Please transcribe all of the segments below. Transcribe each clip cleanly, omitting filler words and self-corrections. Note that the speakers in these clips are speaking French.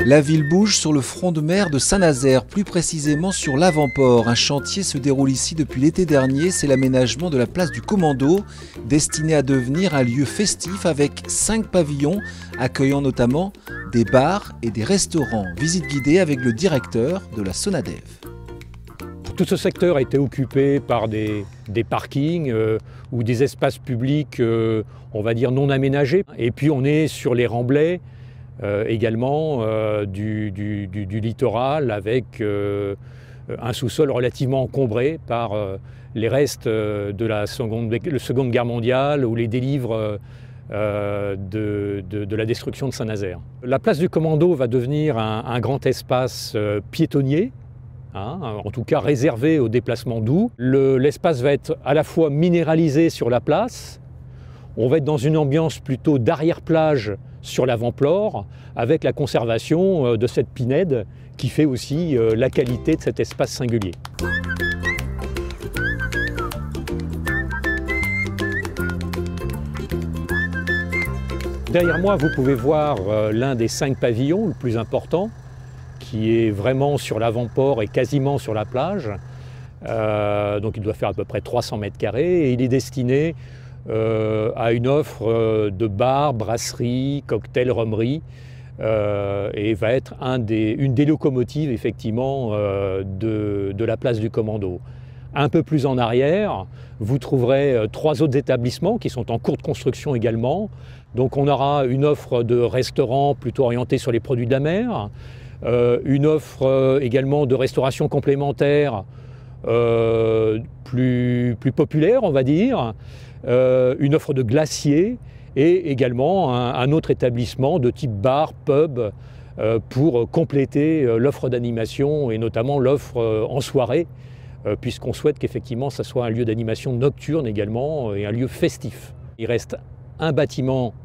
La ville bouge sur le front de mer de Saint-Nazaire, plus précisément sur l'avant-port. Un chantier se déroule ici depuis l'été dernier, c'est l'aménagement de la place du Commando, destiné à devenir un lieu festif avec 5 pavillons, accueillant notamment des bars et des restaurants. Visite guidée avec le directeur de la Sonadev. Tout ce secteur a été occupé par des parkings ou des espaces publics, on va dire, non aménagés. Et puis on est sur les remblais également du littoral avec un sous-sol relativement encombré par les restes de la Seconde Guerre mondiale ou les délivres de la destruction de Saint-Nazaire. La place du Commando va devenir un grand espace piétonnier, en tout cas réservé aux déplacements doux. L'espace va être à la fois minéralisé sur la place, on va être dans une ambiance plutôt d'arrière-plage sur l'avant-port, avec la conservation de cette pinède qui fait aussi la qualité de cet espace singulier. Derrière moi, vous pouvez voir l'un des 5 pavillons, le plus important, qui est vraiment sur l'avant-port et quasiment sur la plage. Donc il doit faire à peu près 300 mètres carrés et il est destiné à une offre de bars, brasseries, cocktails, rhummeries et va être une des locomotives effectivement de la place du Commando. Un peu plus en arrière, vous trouverez 3 autres établissements qui sont en cours de construction également. Donc on aura une offre de restaurants plutôt orientée sur les produits de la mer, une offre également de restauration complémentaire plus populaire, on va dire, une offre de glaciers et également un autre établissement de type bar, pub, pour compléter l'offre d'animation et notamment l'offre en soirée, puisqu'on souhaite qu'effectivement ça soit un lieu d'animation nocturne également et un lieu festif. Il reste un bâtiment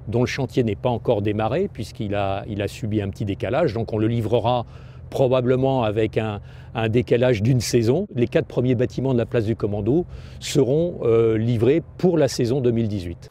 dont le chantier n'est pas encore démarré puisqu'il a subi un petit décalage, donc on le livrera probablement avec un décalage d'une saison. Les 4 premiers bâtiments de la place du Commando seront livrés pour la saison 2018.